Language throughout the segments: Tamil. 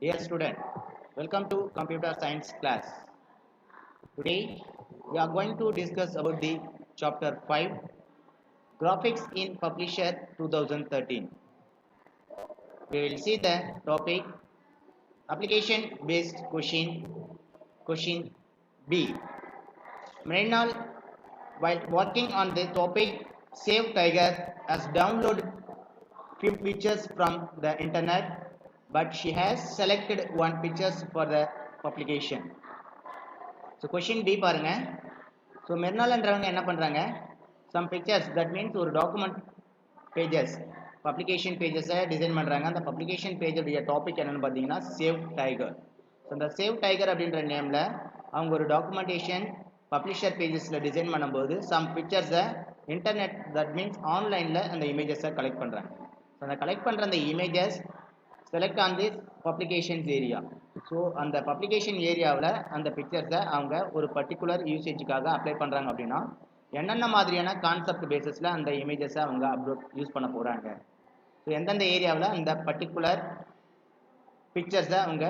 Dear student, welcome to computer science class. Today we are going to discuss about the chapter 5 graphics in Publisher 2013. We will see the topic application based question B. Mrinal, while working on the topic Save Tiger has downloaded few pictures from the internet, but she has selected one pictures for the publication. So question B பாருங்க. So மெர்னால்ன்றவங்க என்ன பண்றாங்க, some pictures, that means ஒரு document pages, publication pages design பண்றாங்க. அந்த publication page உடைய டாபிக் என்னன்னு பார்த்தீங்கன்னா சேவ் டைகர். ஸோ அந்த சேவ் டைகர் அப்படின்ற நேமில் அவங்க ஒரு டாக்குமெண்டேஷன் பப்ளிஷர் பேஜஸில் டிசைன் பண்ணும்போது சம் பிக்சர்ஸை இன்டர்நெட், தட் மீன்ஸ் ஆன்லைனில் அந்த இமேஜஸை கலெக்ட் பண்ணுறாங்க. ஸோ அந்த கலெக்ட் பண்ணுற அந்த images select on this publications area. So அந்த பப்ளிகேஷன் ஏரியாவில் அந்த பிக்சர்ஸை அவங்க ஒரு பர்டிகுலர் யூசேஜுக்காக அப்ளை பண்ணுறாங்க அப்படின்னா என்னென்ன மாதிரியான கான்செப்ட் பேசிஸில் அந்த இமேஜஸை அவங்க யூஸ் பண்ண போகிறாங்க, ஸோ எந்தெந்த ஏரியாவில் அந்த பர்டிகுலர் பிக்சர்ஸை அவங்க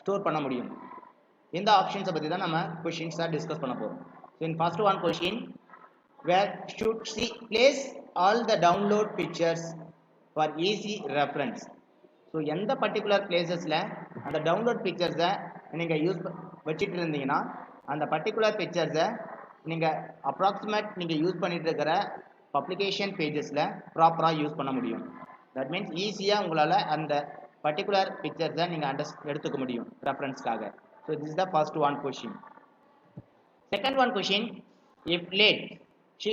ஸ்டோர் பண்ண முடியும், இந்த ஆப்ஷன்ஸை பற்றி தான் நம்ம கொஷின்ஸாக டிஸ்கஸ் பண்ண போகிறோம். So in first one question, where should she place all the download pictures for easy reference. So எந்த பர்டிகுலர் பிளேசஸில் அந்த டவுன்லோட் பிக்சர்ஸை நீங்கள் வச்சுட்டு இருந்தீங்கன்னா அந்த பர்டிகுலர் பிக்சர்ஸை நீங்கள் அப்ராக்சிமேட் நீங்கள் யூஸ் பண்ணிட்டு இருக்கிற பப்ளிகேஷன் பேஜஸில் ப்ராப்பராக யூஸ் பண்ண முடியும். தட் மீன்ஸ் ஈஸியாக உங்களால் அந்த பர்டிகுலர் பிக்சர்ஸை நீங்கள் எடுத்துக்க முடியும் ரெஃபரன்ஸ்க்காக. So this is the first one question. Second one question, if late she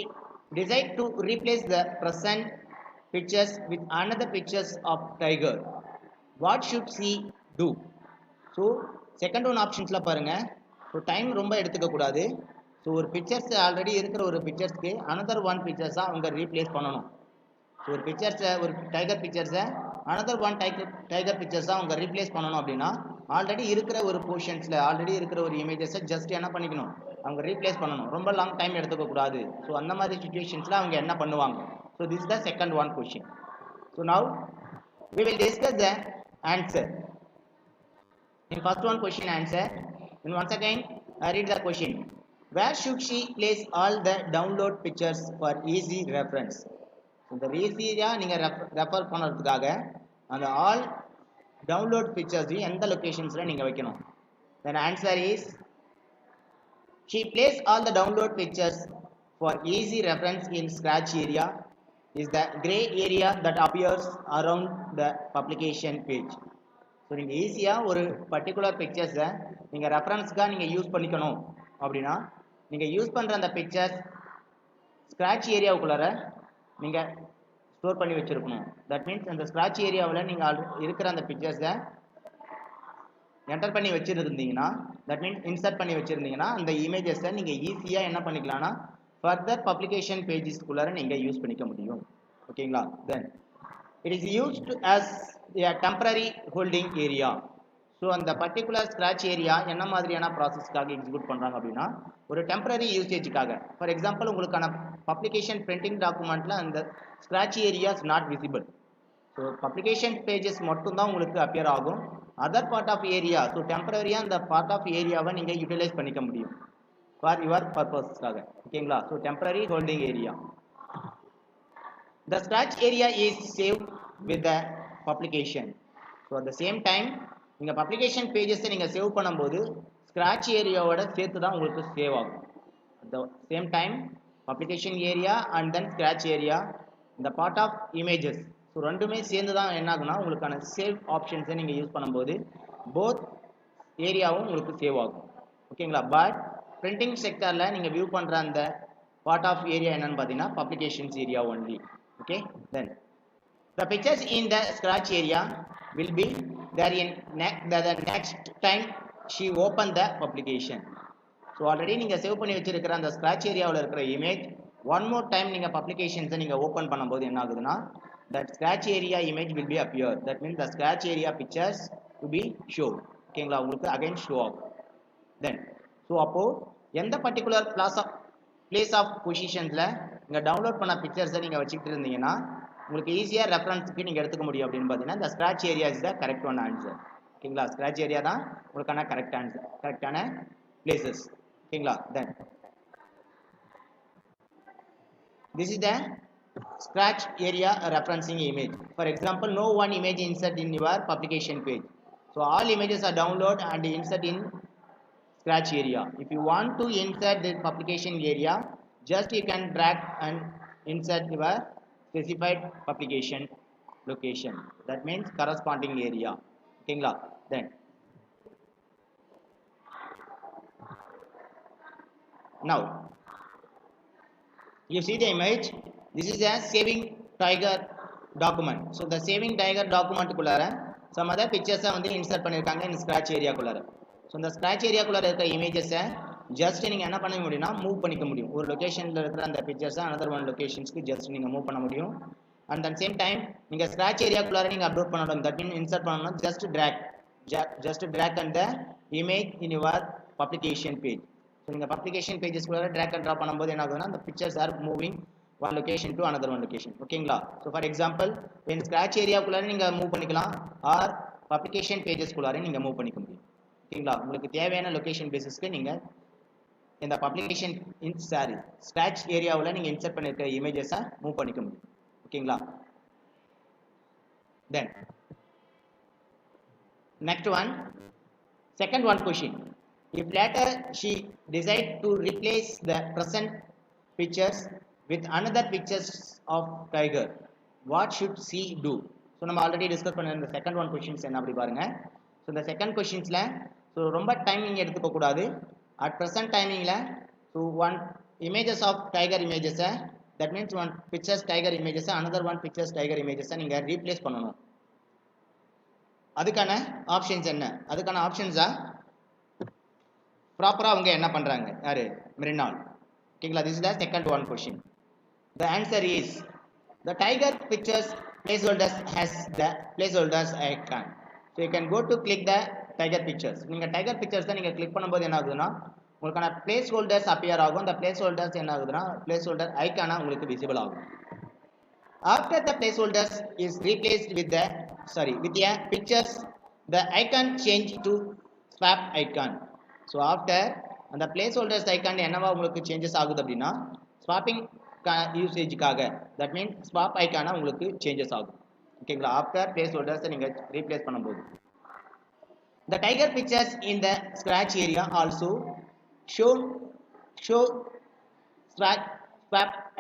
decide to replace the present pictures with another pictures of tiger, what should she do? So second one ஆப்ஷன்ஸில் பாருங்கள். ஸோ டைம் ரொம்ப எடுத்துக்க கூடாது. ஸோ ஒரு பிக்சர்ஸ் ஆல்ரெடி இருக்கிற ஒரு பிக்சர்ஸ்க்கு அனதர் ஒன் பிக்சர்ஸாக அவங்க ரீப்ளேஸ் பண்ணணும். ஸோ ஒரு பிக்சர்ஸை, ஒரு டைகர் பிக்சர்ஸை அனதர் ஒன் டைகர் பிக்சர்ஸாக அவங்க ரீப்ளேஸ் பண்ணணும் அப்படின்னா ஆல்ரெடி இருக்கிற ஒரு போர்ஷன்ஸில் ஆல்ரெடி இருக்கிற ஒரு இமேஜஸை ஜஸ்ட் என்ன பண்ணிக்கணும், அவங்க ரீப்ளேஸ் பண்ணணும். ரொம்ப லாங் டைம் எடுத்துக்க கூடாது. ஸோ அந்த மாதிரி சுச்சுவேஷன்ஸில் அவங்க என்ன பண்ணுவாங்க? So this is the second one question. So now we will discuss the answer. In first one question answer, and once again I read the question. Where should she place all the download pictures for easy reference? இந்த ஈஸியாக நீங்கள் ரெஃபர் பண்ணுறதுக்காக அந்த ஆல் டவுன்லோட் பிக்சர்ஸையும் எந்த லொக்கேஷன்ஸில் நீங்கள் வைக்கணும்? Then answer is, she placed all the download pictures for easy reference in scratch area is the gray area that appears around the publication page. So நீங்கள் ஈஸியாக ஒரு பர்டிகுலர் பிக்சர்ஸை நீங்கள் ரெஃபரன்ஸ்க்காக நீங்கள் யூஸ் பண்ணிக்கணும் அப்படின்னா நீங்கள் யூஸ் பண்ணுற அந்த பிக்சர்ஸ் ஸ்க்ராட்ச் ஏரியாவுக்குள்ளார நீங்கள் ஸ்டோர் பண்ணி வச்சுருக்கணும். தட் மீன்ஸ் அந்த ஸ்க்ராட்ச் ஏரியாவில் நீங்கள் இருக்கிற அந்த பிக்சர்ஸை என்டர் பண்ணி வச்சுருந்தீங்கன்னா, தட் மீன்ஸ் இன்சர்ட் பண்ணி வச்சுருந்தீங்கன்னா அந்த இமேஜஸை நீங்கள் ஈஸியாக என்ன பண்ணிக்கலாம்னா ஃபர்தர் பப்ளிகேஷன் பேஜஸ்க்குள்ளார நீங்கள் யூஸ் பண்ணிக்க முடியும். ஓகேங்களா? Then it is used as a temporary holding area. So அந்த பர்டிகுலர் ஸ்க்ராட்ச் ஏரியா என்ன மாதிரியான ப்ராசஸ்க்காக எக்ஸிக்யூட் பண்ணுறாங்க அப்படின்னா ஒரு டெம்பரரி யூசேஜுக்காக. ஃபார் எக்ஸாம்பிள், உங்களுக்கான பப்ளிகேஷன் பிரிண்டிங் டாக்குமெண்ட்டில் அந்த scratch areas not visible. So publication pages மட்டும்தான் உங்களுக்கு அப்பியர் ஆகும். Other part of area, so டெம்பரரியாக அந்த பார்ட் ஆஃப் ஏரியாவை நீங்கள் யூட்டிலைஸ் பண்ணிக்க முடியும் ஃபார் யுவர் பர்பஸ்க்காக. ஓகேங்களா? So temporary holding area. The scratch area is saved with the publication. So at the same time நீங்கள் பப்ளிகேஷன் பேஜஸை நீங்கள் சேவ் பண்ணும்போது ஸ்க்ராட்ச் ஏரியாவோட சேர்த்து தான் உங்களுக்கு சேவ் ஆகும். at the same time publication area and then scratch area, இந்த பார்ட் ஆஃப் இமேஜஸ், ஸோ ரெண்டுமே சேர்ந்து தான் என்ன ஆகுனா உங்களுக்கான சேவ் ஆப்ஷன்ஸை நீங்கள் யூஸ் பண்ணும்போது போத் ஏரியாவும் உங்களுக்கு சேவ் ஆகும். ஓகேங்களா? பட் பிரிண்டிங் செக்டரில் நீங்கள் வியூ பண்ணுற அந்த பார்ட் ஆஃப் ஏரியா என்னன்னு பார்த்தீங்கன்னா publications area only. Okay, then the pictures in the scratch area will be there in the next time she open the publication. So already நீங்க சேவ் பண்ணி வச்சிருக்கிற அந்த scratch ஏரியாவில் இருக்கிற இமேஜ் ஒன் மோர் டைம் நீங்க பப்ளிகேஷன்ஸை நீங்க ஓப்பன் பண்ணும்போது என்ன ஆகுதுன்னா that scratch area image will be appear. That means the scratch area pictures to be shown. ஓகேங்களா? உங்களுக்கு again show ஆகும். Then so அப்போ எந்த பர்டிகுலர் பிளேஸ் ஆஃப் பொசிஷன்ஸில் நீங்கள் டவுன்லோட் பண்ண பிக்சர்ஸை நீங்கள் வச்சுக்கிட்டு இருந்தீங்கன்னா உங்களுக்கு ஈஸியாக ரெஃபரன்ஸுக்கு நீங்கள் எடுத்துக்க முடியும் அப்படின்னு பார்த்தீங்கன்னா இந்த scratch area is the correct one answer. ஓகேங்களா, ஸ்க்ராட்ச் ஏரியா தான் உங்களுக்கான கரெக்ட் ஆன்சர், கரெக்டான பிளேசஸ். ஓகேங்களா, தென் this is the scratch area referencing image. For example, no one image insert in your publication page. So all images are download and insert in scratch area. If you want to insert the publication area, just you can drag and insert your specified publication location. That means corresponding area. Okay, then now you see the image. This is a saving tiger document. So the saving tiger document குள்ளார some other pictures வந்து insert பண்ணிருக்காங்க in scratch area குள்ளார. So இந்த scratch area குள்ளார இருக்க images just நீங்க என்ன பண்ண முடியும்னா மூவ் பண்ணிக்க முடியும். ஒரு லொகேஷன்ல இருக்கிற அந்த pictures another one locationsக்கு just நீங்க மூவ் பண்ண முடியும். And at the same time நீங்க scratch area குள்ளார நீங்க அப்லோட் பண்ணணும், that means insert பண்ணனும், just drag and the image in your publication page. So நீங்க publication pages குள்ளார drag and drop பண்ணும்போது என்ன ஆகுதுன்னா the pictures are moving one location to another one location. ஓகேங்களா, so for example in scratch area குள்ளார நீங்க மூவ் பண்ணிக்கலாம் or publication pages குள்ளார நீங்க மூவ் பண்ணிக்க முடியும். ஓகேங்களா, உங்களுக்கு தேவையான லொகேஷன் பேசிஸ்க்கு நீங்க இந்த publication in scratch ஏரியாவுல நீங்க இன்சர்ட் பண்ணிருக்க இமேஜஸை மூவ் பண்ணிக்க முடியும். ஓகேங்களா, then next one, second one question. If later she decide to replace the present pictures with another pictures of tiger, what should she do? So நம்ம ஆல்ரெடி டிஸ்கஸ் பண்ண இந்த செகண்ட் ஒன் क्वेश्चंस என்ன அப்படி பாருங்க. ஸோ இந்த செகண்ட் क्वेश्चंसல ஸோ ரொம்ப டைமிங் எடுத்துக்க கூடாது. அட் ப்ரெசென்ட் டைமிங்ல so one images of tiger இமேஜஸை, that means one pictures tiger இமேஜஸை another one pictures டைகர் இமேஜஸை நீங்கள் ரீப்ளேஸ் பண்ணணும். அதுக்கான ஆப்ஷன்ஸ் என்ன? அதுக்கான ஆப்ஷன்ஸா ப்ராப்பராக அவங்க என்ன பண்ணுறாங்க, யாரு மிரினால். ஓகேங்களா, this is the second one question. The answer is the tiger pictures placeholders has the placeholders icon. So you can go to click the tiger pictures. நீங்க tiger pictures தான் நீங்க click பண்ணும்போது என்ன ஆகுதுன்னா உங்களுக்கான placeholders appear ஆகும். the placeholders என்ன ஆகுதுன்னா placeholder icon உங்களுக்கு visible ஆகும். After the placeholders is replaced with the with a pictures, the icon change to swap icon. So after அந்த placeholders icon என்னவா உங்களுக்கு changes ஆகுது அப்படின்னா swapping யூசேஜ்க்காக, தட் மீன்ஸ் ஸ்வாப் ஐக்கான உங்களுக்கு சேஞ்சஸ் ஆகும். ஓகேங்களா, ஆஃப்டர் பிளேஸ் ஹோல்டர்ஸை நீங்கள் ரீப்ளேஸ் பண்ணும்போது. The tiger pictures in the scratch area also show swap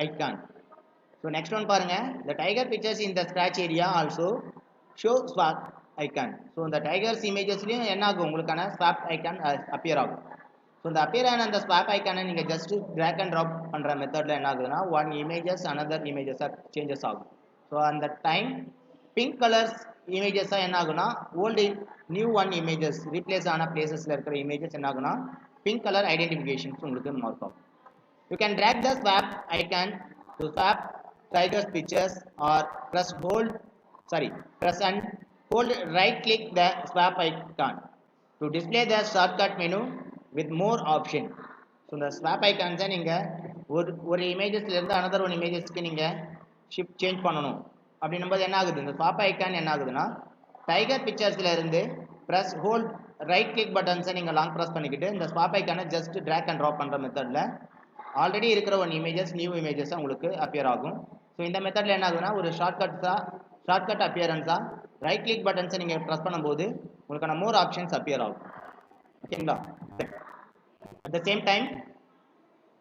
icon. So next one பாருங்க, the tiger pictures in the scratch area also show swap icon. So இந்த டைகர்ஸ் இமேஜஸ்லையும் என்ன ஆகும் உங்களுக்கான ஸ்வாப் ஐக்கான் அப்பியர் ஆகும். ஸோ இந்த அப்பியர் ஆன அந்த ஸ்வாப் ஐக்கானை நீங்கள் ஜஸ்ட் ட்ராக் அண்ட் ட்ராப் பண்ணுற மெத்தடில் என்ன ஆகுதுன்னா ஒன் இமேஜஸ் அனதர் இமேஜஸாக சேஞ்சஸ் ஆகும். ஸோ அந்த டைம் பிங்க் கலர்ஸ் இமேஜஸாக என்ன ஆகுனா old new one images replace ஆன பிளேசஸில் இருக்கிற இமேஜஸ் என்ன ஆகுனா பிங்க் கலர் ஐடென்டிஃபிகேஷன்ஸ் உங்களுக்கு மார்க் ஆகும். You can drag the swap icon to swap tigers pictures or press and hold right click the swap icon to display the shortcut menu with more option. So the swap icons நீங்க ஒரு இமேஜஸ்ல இருந்து another one இமேஜஸ்க்கு நீங்க ஷிஃப்ட் சேஞ்ச் பண்ணனும் அப்படினும்போது என்ன ஆகுது, இந்த swap icon என்ன ஆகுதுன்னா டைகர் பிக்சர்ஸ்ல இருந்து press hold right click buttons நீங்க லாங் பிரஸ் பண்ணிக்கிட்டு இந்த swap icon just drag and drop பண்ற மெத்தட்ல ஆல்ரெடி இருக்கிற ஒன் இமேஜஸ் நியூ இமேஜஸ் உங்களுக்கு அப்பியர் ஆகும். ஸோ இந்த மெத்தடில் என்ன ஆகுதுன்னா ஒரு ஷார்ட்கட் அப்பியரன்ஸாக ரைட் கிளிக் பட்டன்ஸை நீங்கள் ப்ரெஸ் பண்ணும்போது உங்களுக்கான மோர் ஆப்ஷன்ஸ் அப்பியர் ஆகும். ஓகேங்களா, at the same time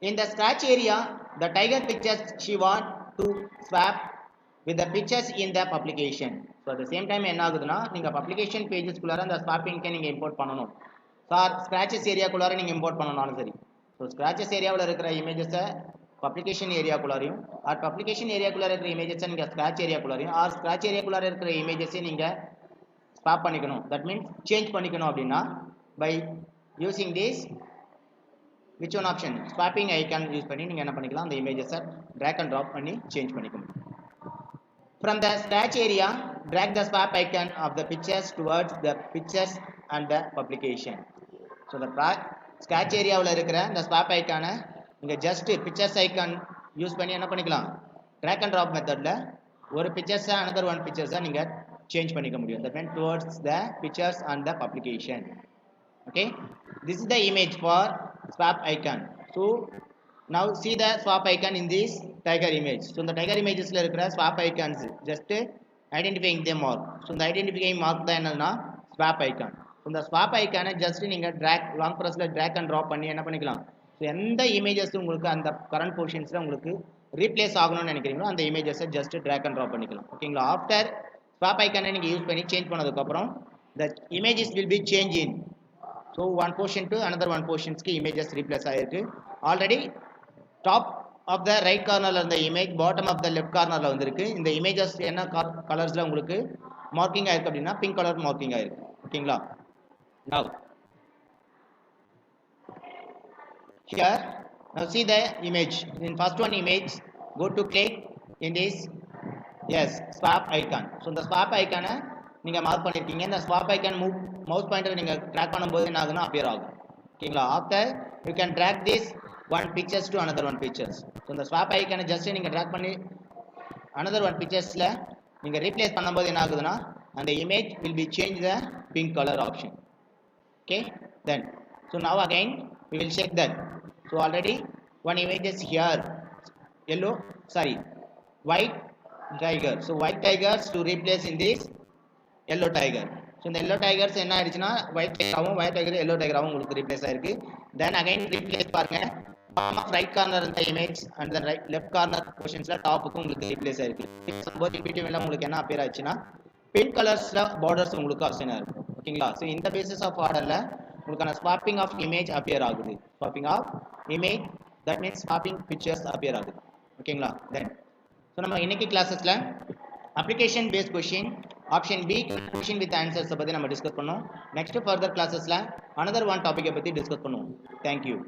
in the scratch area the tiger pictures she want to swap with the pictures in the publication. So at the same time என்ன ஆகுதுன்னா நீங்கள் பப்ளிகேஷன் பேஜஸ்குள்ளார அந்த ஸ்வாப்பிங்கை நீங்கள் இம்போர்ட் பண்ணணும். சார் ஸ்க்ராச்சஸ் ஏரியாக்குள்ளார நீங்கள் இம்போர்ட் பண்ணணும்னாலும் சரி. ஸோ ஸ்க்ராச்சஸ் ஏரியாவில் இருக்கிற இமேஜஸை பப்ளிகேஷன் ஏரியாக்குள்ளாரையும் ஆர் பப்ளிகேஷன் ஏரியாக்குள்ளார இருக்கிற இமேஜஸை நீங்கள் ஸ்க்ராட்ச் ஏரியாக்குள்ளாரையும் ஆர் ஸ்க்ராட்ச் ஏரியாக்குள்ளார இருக்கிற இமேஜஸை நீங்கள் ஸ்வாப் பண்ணிக்கணும், தட் மீன்ஸ் சேஞ்ச் பண்ணிக்கணும் அப்படின்னா by using this which one option swapping icon use பண்ணி நீங்கள் என்ன பண்ணிக்கலாம், அந்த இமேஜஸை ட்ராக் அண்ட் ட்ராப் பண்ணி சேஞ்ச் பண்ணிக்கணும். From the scratch area drag the swap icon of the pictures towards the pictures and the publication. So the scratch ஏரியாவில் இருக்கிற இந்த ஸ்வாப் ஐக்கானை நீங்கள் ஜஸ்ட் பிக்சர்ஸ் ஐக்கான் யூஸ் பண்ணி என்ன பண்ணிக்கலாம், ட்ராக் அண்ட் ட்ராப் மெத்தடில் ஒரு pictures another one pictures நீங்க change பண்ணிக்க முடியும். That means towards the pictures and the publication. Okay, this is the image for swap icon. So now see the swap icon in this tiger image. So இந்த tiger imagesல இருக்கிற swap icons just identifying them mark. So இந்த identifying mark தான் என்னன்னா swap icon. So இந்த swap icon just நீங்க drag long pressல drag and drop பண்ணி என்ன பண்ணிக்கலாம். So எந்த images உங்களுக்கு அந்த current positionsல உங்களுக்கு replace ஆகணும்னு நினைக்கிறீங்களோ அந்த images just drag and drop பண்ணிக்கலாம். ஓகேங்களா? After swap icon நீங்க யூஸ் பண்ணி சேஞ்ச் பண்ணதுக்கு அப்புறம் the images will be changing. So one portion to another one portions ki images replace ஆயிருக்கு. Already top of the right corner la the image, bottom of the left corner la வந்திருக்கு. இந்த images என்ன கலர்ஸ்ல உங்களுக்கு மார்க்கிங் ஆயிருக்கு அப்படினா pink color மார்க்கிங் ஆயிருக்கு. ஓகேங்களா? Now here now see the image. In first one image, go to click in this yes swap icon. So இந்த swap icon நீங்க மார்க் பண்ணிருக்கீங்க. இந்த swap icon mouse pointer நீங்க drag பண்ணும்போது என்ன ஆகும்னா appear ஆகும். ஓகேங்களா? After you can drag this one pictures to another one pictures. So இந்த swap icon just நீங்க drag பண்ணி another one picturesல நீங்க replace பண்ணும்போது என்ன ஆகுதுன்னா அந்த image will be change the pink color option. Okay, then so now again we will check that. So already one image is here yellow sorry white tiger. So white tigers to replace in this yellow tiger. So இந்த yellow tigers என்ன ஆயிடுச்சுனா white tiger ஆவும் white tiger yellow tiger ஆவும் உங்களுக்கு replace ஆயிருக்கு. Then again replace பாருங்க bottom of right corner இந்த image and the right left corner portionsல top க்கு உங்களுக்கு replace ஆயிருக்கு. both in between எல்லாம் உங்களுக்கு என்ன appear ஆச்சுனா pink colorsல borders உங்களுக்கு அசைன் ஆயிருக்கு. ஓகேங்களா? So இந்த basis of orderல உங்களுக்கான swapping of image appear ஆகுது. Swapping of image that means swapping pictures appear ஆகுது. ஓகேங்களா? Then so நம்ம இன்னைக்கு கிளாसेसல application based question option B question with answers பத்தி நம்ம டிஸ்கஸ் பண்ணோம். next further classes ல another one topic பத்தி டிஸ்கஸ் பண்ணுவோம். thank you.